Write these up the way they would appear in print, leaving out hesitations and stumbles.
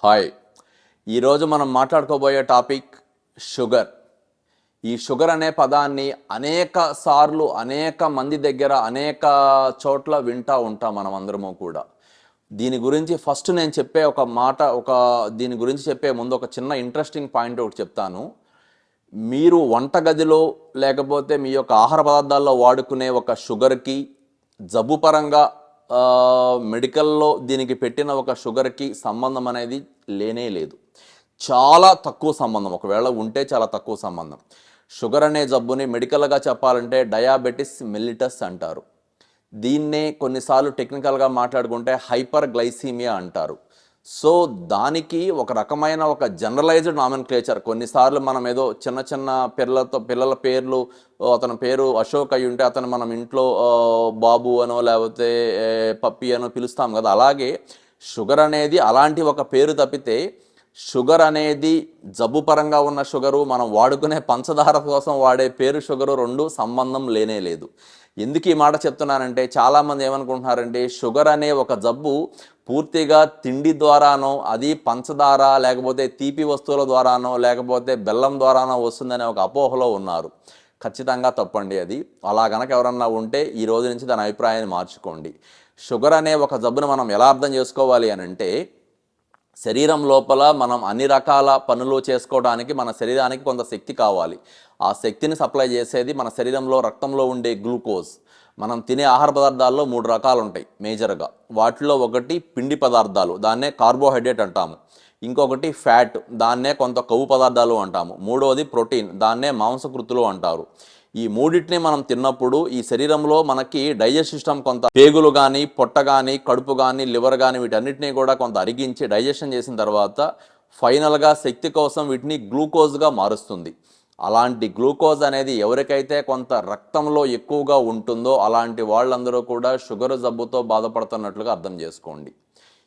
Hi, ఈరోజు మనం మాట్లాడుకోబోయే topic sugar. ఈ షుగర్ అనే పదాన్ని అనేక సార్లు అనేక మంది దగ్గర అనేక చోట్ల వింటూ ఉంటాం మనం అందరము కూడా. దీని గురించి ఫస్ట్ నేను చెప్పే దీని గురించి చెప్పే ముందు ఒక చిన్న ఇంట్రెస్టింగ్ పాయింట్ ఒకటి చెప్తాను. మీరు వంటగదిలో లేకపోతే మీ యొక్క ఆహార పదార్థాల్లో వాడుకునే ఒక షుగర్కి జబ్బు పరంగా మెడికల్లో దీనికి పెట్టిన ఒక షుగర్కి సంబంధం అనేది లేనే లేదు. చాలా తక్కువ సంబంధం, ఒకవేళ ఉంటే చాలా తక్కువ సంబంధం. షుగర్ అనే జబ్బుని మెడికల్గా చెప్పాలంటే డయాబెటిస్ మెల్లిటస్ అంటారు. దీన్నే కొన్నిసార్లు టెక్నికల్గా మాట్లాడుకుంటే హైపర్ గ్లైసీమియా అంటారు. సో దానికి ఒక రకమైన ఒక జనరలైజ్డ్ నామెన్క్లేచర్. కొన్నిసార్లు మనం ఏదో చిన్న చిన్న పిల్లల పేర్లు, అతని పేరు అశోక్ అయి ఉంటే అతను మనం ఇంట్లో బాబు అనో లేకపోతే పప్పి అనో పిలుస్తాం కదా. అలాగే షుగర్ అనేది అలాంటి ఒక పేరు తప్పితే షుగర్ అనేది జబ్బు పరంగా ఉన్న షుగరు, మనం వాడుకునే పంచదార కోసం వాడే పేరు షుగరు రెండు సంబంధం లేనే లేదు. ఎందుకు ఈ మాట చెప్తున్నానంటే చాలామంది ఏమనుకుంటున్నారంటే షుగర్ అనే ఒక జబ్బు పూర్తిగా తిండి ద్వారానో, అది పంచదార లేకపోతే తీపి వస్తువుల ద్వారానో లేకపోతే బెల్లం ద్వారానో వస్తుందనే ఒక అపోహలో ఉన్నారు. ఖచ్చితంగా తప్పండి అది. అలా గనక ఎవరన్నా ఉంటే ఈ రోజు నుంచి దాని అభిప్రాయాన్ని మార్చుకోండి. షుగర్ అనే ఒక జబ్బును మనం ఎలా అర్థం చేసుకోవాలి అని అంటే, శరీరం లోపల మనం అన్ని రకాల పనులు చేసుకోవడానికి మన శరీరానికి కొంత శక్తి కావాలి. ఆ శక్తిని సప్లై చేసేది మన శరీరంలో రక్తంలో ఉండే గ్లూకోజ్. మనం తినే ఆహార పదార్థాల్లో 3 రకాలు ఉంటాయి మేజర్గా. వాటిలో ఒకటి పిండి పదార్థాలు, దాన్నే కార్బోహైడ్రేట్ అంటాము. ఇంకొకటి ఫ్యాట్, దాన్నే కొంత కొవ్వు పదార్థాలు అంటాము. మూడవది ప్రోటీన్, దాన్నే మాంసకృతులు అంటారు. ఈ మూడింటిని మనం తిన్నప్పుడు ఈ శరీరంలో మనకి డైజెస్ట్ సిస్టమ్ కొంత పేగులు కానీ, పొట్ట కానీ, కడుపు కానీ, లివర్ కానీ వీటన్నిటినీ కూడా కొంత అరిగించి డైజెషన్ చేసిన తర్వాత ఫైనల్గా శక్తి కోసం వీటిని గ్లూకోజ్గా మారుస్తుంది. అలాంటి గ్లూకోజ్ అనేది ఎవరికైతే కొంత రక్తంలో ఎక్కువగా ఉంటుందో అలాంటి వాళ్ళందరూ కూడా షుగర్ జబ్బుతో బాధపడుతున్నట్లుగా అర్థం చేసుకోండి.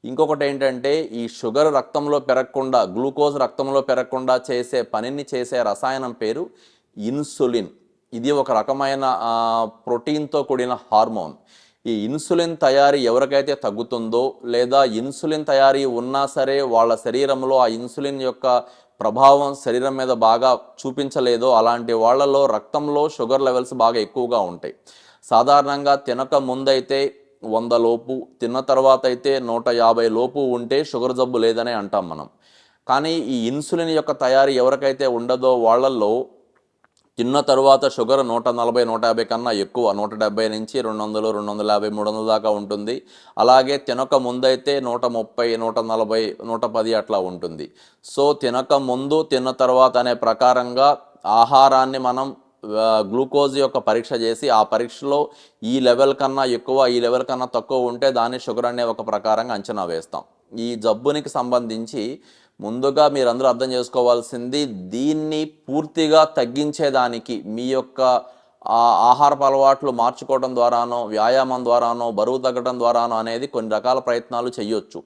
ఇంకొకటి ఏంటంటే, ఈ షుగర్ రక్తంలో పెరగకుండా, గ్లూకోజ్ రక్తంలో పెరగకుండా చేసే రసాయనం పేరు ఇన్సులిన్. ఇది ఒక రకమైన ప్రోటీన్తో కూడిన హార్మోన్. ఈ ఇన్సులిన్ తయారీ ఎవరికైతే తగ్గుతుందో లేదా ఇన్సులిన్ తయారీ ఉన్నా సరే వాళ్ళ శరీరంలో ఆ ఇన్సులిన్ యొక్క ప్రభావం శరీరం మీద బాగా చూపించలేదో అలాంటి వాళ్ళలో రక్తంలో షుగర్ లెవెల్స్ బాగా ఎక్కువగా ఉంటాయి. సాధారణంగా తినక ముందైతే 100 లోపు, తిన్న తర్వాత అయితే 150 లోపు ఉంటే షుగర్ జబ్బు లేదనే అంటాం మనం. కానీ ఈ ఇన్సులిన్ యొక్క తయారీ ఎవరికైతే ఉండదో వాళ్ళల్లో తిన్న తర్వాత షుగర్ 140, 150 కన్నా ఎక్కువ, 170 నుంచి 200, 250, 300 దాకా ఉంటుంది. అలాగే తినక ముందైతే 130, 140, 110 అట్లా ఉంటుంది. సో తినక ముందు తిన్న తర్వాత అనే ప్రకారంగా ఆహారాన్ని మనం గ్లూకోజ్ యొక్క పరీక్ష చేసి ఆ పరీక్షలో ఈ లెవెల్ కన్నా ఎక్కువ, ఈ లెవెల్ కన్నా తక్కువ ఉంటే దాన్ని షుగర్ అనే ఒక ప్రకారంగా అంచనా వేస్తాం. ఈ జబ్బునికి సంబంధించి ముందుగా మీరందరూ అర్థం చేసుకోవాల్సింది, దీన్ని పూర్తిగా తగ్గించేదానికి మీ యొక్క ఆహారపు అలవాట్లు మార్చుకోవడం ద్వారానో, వ్యాయామం ద్వారానో, బరువు తగ్గడం ద్వారానో అనేది కొన్ని రకాల ప్రయత్నాలు చేయొచ్చు.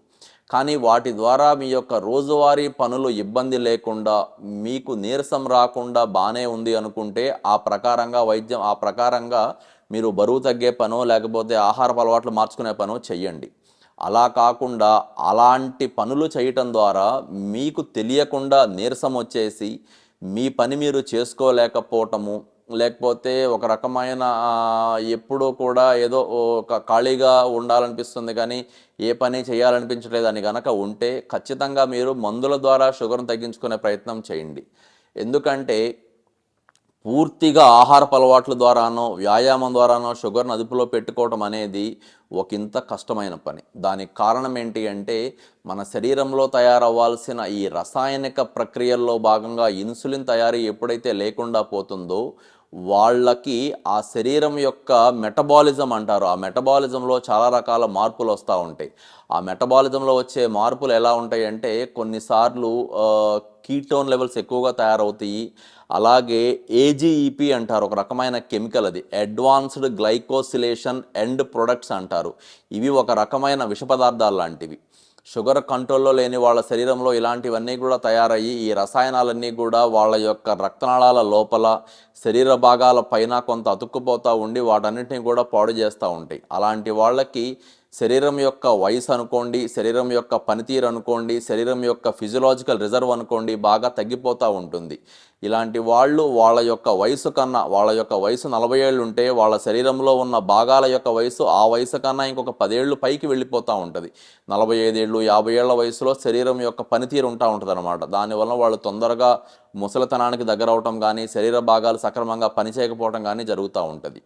కానీ వాటి ద్వారా మీ యొక్క రోజువారీ పనులు ఇబ్బంది లేకుండా, మీకు నీరసం రాకుండా బాగానే ఉంది అనుకుంటే ఆ ప్రకారంగా మీరు బరువు తగ్గే పనో లేకపోతే ఆహారపు అలవాట్లు మార్చుకునే పనో చెయ్యండి. అలా కాకుండా అలాంటి పనులు చేయటం ద్వారా మీకు తెలియకుండా నీరసం వచ్చేసి మీ పని మీరు చేసుకోలేకపోవటము, లేకపోతే ఒక రకమైన ఎప్పుడూ కూడా ఏదో ఒక ఖాళీగా ఉండాలనిపిస్తుంది కానీ ఏ పని చేయాలనిపించలేదు అని కనుక ఉంటే ఖచ్చితంగా మీరు మందుల ద్వారా షుగర్ను తగ్గించుకునే ప్రయత్నం చేయండి. ఎందుకంటే పూర్తిగా ఆహారపు అలవాట్ల ద్వారానో వ్యాయామం ద్వారానో షుగర్ను అదుపులో పెట్టుకోవటం అనేది ఒకంత కష్టమైన పని. దానికి కారణం ఏంటి అంటే, మన శరీరంలో తయారవ్వాల్సిన ఈ రసాయనిక ప్రక్రియల్లో భాగంగా ఇన్సులిన్ తయారీ ఎప్పుడైతే లేకుండా పోతుందో వాళ్ళకి ఆ శరీరం యొక్క మెటబాలిజం అంటారు. ఆ మెటబాలిజంలో చాలా రకాల మార్పులు వస్తూ ఉంటాయి. ఆ మెటబాలిజంలో వచ్చే మార్పులు ఎలా ఉంటాయి అంటే, కొన్నిసార్లు కీటోన్ లెవెల్స్ ఎక్కువగా తయారవుతాయి. అలాగే ఏజీఈపీ అంటారు, ఒక రకమైన కెమికల్, అది అడ్వాన్స్డ్ గ్లైకోసిలేషన్ ఎండ్ ప్రొడక్ట్స్ అంటారు. ఇవి ఒక రకమైన విష పదార్థాలు లాంటివి. షుగర్ కంట్రోల్లో లేని వాళ్ళ శరీరంలో ఇలాంటివన్నీ కూడా తయారయ్యి ఈ రసాయనాలన్నీ కూడా వాళ్ళ యొక్క రక్తనాళాల లోపల, శరీర భాగాల పైన కొంత అతుక్కుపోతూ ఉండి వాటన్నిటిని కూడా పాడు చేస్తూ ఉంటాయి. అలాంటి వాళ్ళకి శరీరం యొక్క వయసు అనుకోండి, శరీరం యొక్క పనితీరు అనుకోండి, శరీరం యొక్క ఫిజియలాజికల్ రిజర్వ్ అనుకోండి బాగా తగ్గిపోతూ ఉంటుంది. ఇలాంటి వాళ్ళు వాళ్ళ యొక్క వయసు కన్నా, వాళ్ళ యొక్క వయసు 40 ఏళ్ళు ఉంటే వాళ్ళ శరీరంలో ఉన్న భాగాల యొక్క వయసు ఆ వయసు కన్నా ఇంకొక 10 ఏళ్ళు పైకి వెళ్ళిపోతూ ఉంటుంది. 45 ఏళ్ళు 50 ఏళ్ల వయసులో శరీరం యొక్క పనితీరు ఉంటా ఉంటుంది అనమాట. దానివల్ల వాళ్ళు తొందరగా ముసలితనానికి దగ్గర అవటం కానీ, శరీర భాగాలు సక్రమంగా పనిచేయకపోవడం కానీ జరుగుతూ ఉంటుంది.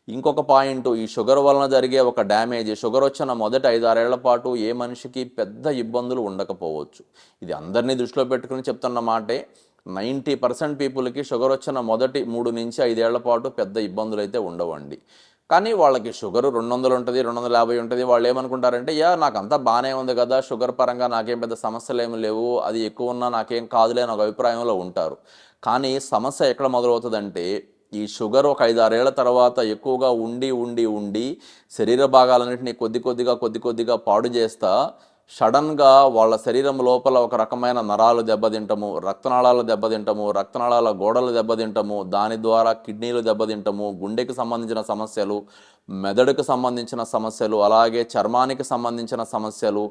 ఇంకొక పాయింట్, ఈ షుగర్ వలన జరిగే ఒక డ్యామేజ్, షుగర్ వచ్చిన మొదటి 5-6 ఏళ్ల పాటు ఏ మనిషికి పెద్ద ఇబ్బందులు ఉండకపోవచ్చు. ఇది అందరినీ దృష్టిలో పెట్టుకుని చెప్తున్న మాటే. 90% పీపుల్కి షుగర్ వచ్చిన మొదటి 3 నుంచి 5 ఏళ్ల పాటు పెద్ద ఇబ్బందులు అయితే ఉండవండి. కానీ వాళ్ళకి షుగర్ 200 ఉంటుంది, 250 ఉంటుంది. వాళ్ళు ఏమనుకుంటారంటే, నాకు అంతా బాగానే ఉంది కదా, షుగర్ పరంగా నాకేం పెద్ద సమస్యలు ఏమి లేవు, అది ఎక్కువ ఉన్నా నాకేం కాదులే అని ఒక అభిప్రాయంలో ఉంటారు. కానీ సమస్య ఎక్కడ మొదలవుతుందంటే, ఈ షుగర్ ఒక 5-6 ఏళ్ల తర్వాత ఎక్కువగా ఉండి శరీర భాగాలన్నింటినీ కొద్ది కొద్దిగా పాడు చేస్తా సడన్గా వాళ్ళ శరీరం లోపల ఒక రకమైన నరాలు దెబ్బతింటము, రక్తనాళాలు దెబ్బతింటము, రక్తనాళాల గోడలు దెబ్బతింటము, దాని ద్వారా కిడ్నీలు దెబ్బతింటము, గుండెకి సంబంధించిన సమస్యలు, మెదడుకు సంబంధించిన సమస్యలు, అలాగే చర్మానికి సంబంధించిన సమస్యలు,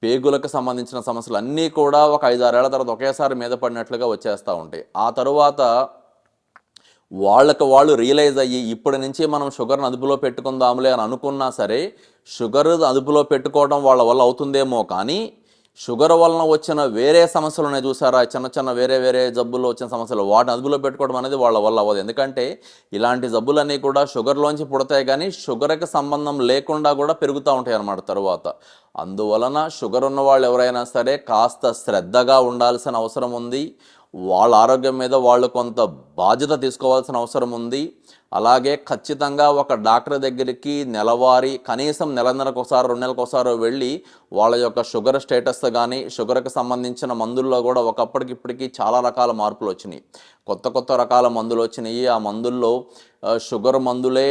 పేగులకు సంబంధించిన సమస్యలు అన్నీ కూడా ఒక 5-6 ఏళ్ల తర్వాత ఒకేసారి మీద పడినట్లుగా వచ్చేస్తూ ఉంటాయి. ఆ తరువాత వాళ్ళు రియలైజ్ అయ్యి ఇప్పటి నుంచి మనం షుగర్ని అదుపులో పెట్టుకుందాములే అని అనుకున్నా సరే, షుగర్ అదుపులో పెట్టుకోవడం వాళ్ళ వల్ల అవుతుందేమో, కానీ షుగర్ వలన వచ్చిన వేరే సమస్యలు ఉన్నాయి చూసారా, చిన్న వేరే జబ్బులు వచ్చిన సమస్యలు, వాటిని అదుపులో పెట్టుకోవడం అనేది వాళ్ళ వల్ల అవ్వదు. ఎందుకంటే ఇలాంటి జబ్బులన్నీ కూడా షుగర్లోంచి పుడతాయి, కానీ షుగర్కి సంబంధం లేకుండా కూడా పెరుగుతూ ఉంటాయి అన్నమాట తరువాత. అందువలన షుగర్ ఉన్న వాళ్ళు ఎవరైనా సరే కాస్త శ్రద్ధగా ఉండాల్సిన అవసరం ఉంది. వాళ్ళ ఆరోగ్యం మీద వాళ్ళు కొంత బాధ్యత తీసుకోవాల్సిన అవసరం ఉంది. అలాగే ఖచ్చితంగా ఒక డాక్టర్ దగ్గరికి నెలవారీ కనీసం నెలన్నరకు ఒకసారి 2 నెలలకు ఒకసారి వెళ్ళి వాళ్ళ యొక్క షుగర్ స్టేటస్ కానీ, షుగర్కి సంబంధించిన మందుల్లో కూడా ఇప్పటికీ చాలా రకాల మార్పులు వచ్చినాయి. కొత్త రకాల మందులు వచ్చినాయి. ఆ మందుల్లో షుగర్ మందులే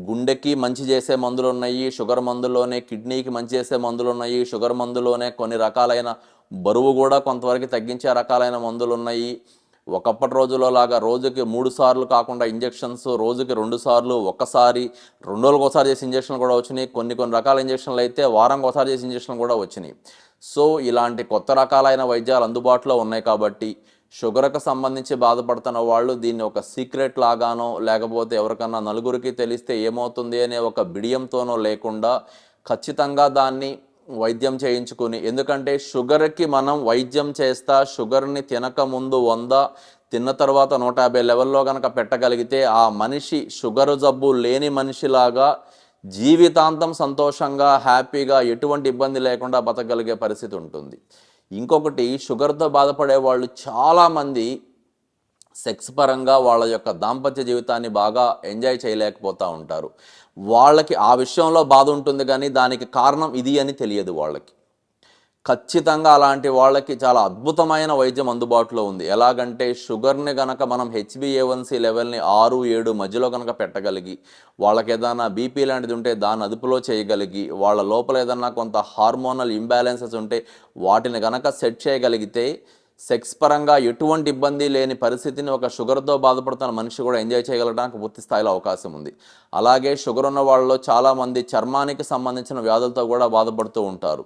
గుండెకి మంచి చేసే మందులు ఉన్నాయి, షుగర్ మందుల్లోనే కిడ్నీకి మంచి చేసే మందులు ఉన్నాయి, షుగర్ మందులోనే కొన్ని రకాలైన బరువు కూడా కొంతవరకు తగ్గించే రకాలైన మందులు ఉన్నాయి. ఒకప్పటి రోజుల్లో లాగా రోజుకి 3 సార్లు కాకుండా ఇంజెక్షన్స్, రోజుకి 2 సార్లు, ఒక్కసారి 2 రోజులకు ఒకసారి చేసే ఇంజక్షన్లు కూడా వచ్చినాయి. కొన్ని రకాల ఇంజక్షన్లు అయితే వారంకి ఒకసారి చేసే ఇంజక్షన్లు కూడా వచ్చినాయి. సో ఇలాంటి కొత్త రకాలైన వైద్యాలు అందుబాటులో ఉన్నాయి కాబట్టి షుగర్కి సంబంధించి బాధపడుతున్న వాళ్ళు దీన్ని ఒక సీక్రెట్ లాగానో, లేకపోతే ఎవరికన్నా నలుగురికి తెలిస్తే ఏమవుతుంది అనే ఒక బిడియంతోనో లేకుండా ఖచ్చితంగా దాన్ని వైద్యం చేయించుకుని, ఎందుకంటే షుగర్కి మనం వైద్యం చేస్తా షుగర్ని తినక ముందు 100, తిన్న తర్వాత 150 లెవెల్లో కనుక పెట్టగలిగితే ఆ మనిషి షుగర్ జబ్బు లేని మనిషిలాగా జీవితాంతం సంతోషంగా, హ్యాపీగా, ఎటువంటి ఇబ్బంది లేకుండా బతకగలిగే పరిస్థితి ఉంటుంది. ఇంకొకటి, షుగర్తో బాధపడే వాళ్ళు చాలామంది సెక్స్ పరంగా వాళ్ళ యొక్క దాంపత్య జీవితాన్ని బాగా ఎంజాయ్ చేయలేకపోతూ ఉంటారు. వాళ్ళకి ఆ విషయంలో బాధ ఉంటుంది, కానీ దానికి కారణం ఇది అని తెలియదు వాళ్ళకి. ఖచ్చితంగా అలాంటి వాళ్ళకి చాలా అద్భుతమైన వైద్యం అందుబాటులో ఉంది. ఎలాగంటే షుగర్ని కనుక మనం HbA1c లెవెల్ని 6-7 మధ్యలో కనుక పెట్టగలిగి, వాళ్ళకి ఏదైనా బీపీ లాంటిది ఉంటే దాన్ని అదుపులో చేయగలిగి, వాళ్ళ లోపల ఏదన్నా కొంత హార్మోనల్ ఇంబ్యాలెన్సెస్ ఉంటే వాటిని కనుక సెట్ చేయగలిగితే సెక్స్ పరంగా ఎటువంటి ఇబ్బంది లేని పరిస్థితిని ఒక షుగర్తో బాధపడుతున్న మనిషి కూడా ఎంజాయ్ చేయగలడానికి పూర్తి స్థాయిలో అవకాశం ఉంది. అలాగే షుగర్ ఉన్న వాళ్ళలో చాలామంది చర్మానికి సంబంధించిన వ్యాధులతో కూడా బాధపడుతూ ఉంటారు.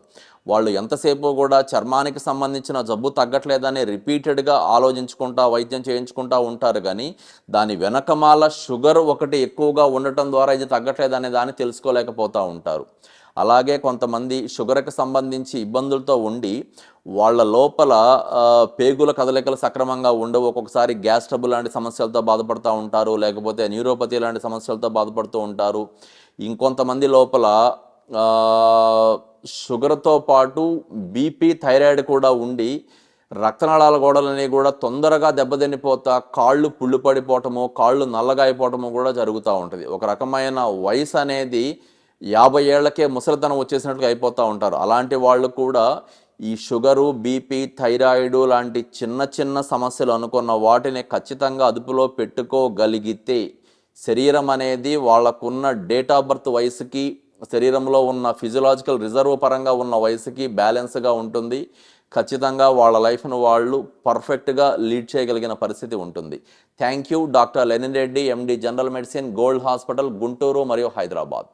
వాళ్ళు ఎంతసేపు కూడా చర్మానికి సంబంధించిన జబ్బు తగ్గట్లేదని రిపీటెడ్గా ఆలోచించుకుంటా వైద్యం చేయించుకుంటూ ఉంటారు, కానీ దాని వెనకమాల షుగర్ ఒకటి ఎక్కువగా ఉండటం ద్వారా ఇది తగ్గట్లేదనే దాన్ని తెలుసుకోలేకపోతూ ఉంటారు. అలాగే కొంతమంది షుగర్కి సంబంధించి ఇబ్బందులతో ఉండి వాళ్ళ లోపల పేగుల కదలికలు సక్రమంగా ఉండవు, ఒక్కొక్కసారి గ్యాస్ ట్రబుల్ లాంటి సమస్యలతో బాధపడుతూ ఉంటారు, లేకపోతే న్యూరోపతి లాంటి సమస్యలతో బాధపడుతూ ఉంటారు. ఇంకొంతమంది లోపల షుగర్తో పాటు బీపీ, థైరాయిడ్ కూడా ఉండి రక్తనాళాల గోడలని కూడా తొందరగా దెబ్బతినిపోతా కాళ్ళు పుళ్ళు పడిపోవటము, కాళ్ళు నల్లగా అయిపోవటము కూడా జరుగుతూ ఉంటుంది. ఒక రకమైన వయసు అనేది 50 ఏళ్లకే ముసలితనం వచ్చేసినట్టుగా అయిపోతూ ఉంటారు. అలాంటి వాళ్ళు కూడా ఈ షుగరు, బీపీ, థైరాయిడ్ లాంటి చిన్న సమస్యలు అనుకున్న వాటిని ఖచ్చితంగా అదుపులో పెట్టుకోగలిగితే శరీరం అనేది వాళ్ళకున్న డేట్ ఆఫ్ బర్త్ వయసుకి, శరీరంలో ఉన్న ఫిజియలాజికల్ రిజర్వ్ పరంగా ఉన్న వయసుకి బ్యాలెన్స్గా ఉంటుంది. ఖచ్చితంగా వాళ్ళ లైఫ్ను వాళ్ళు పర్ఫెక్ట్గా లీడ్ చేయగలిగిన పరిస్థితి ఉంటుంది. Thank you. Doctor Lenin Reddy, MD general medicine, gold hospital, Guntur మరియు హైదరాబాద్.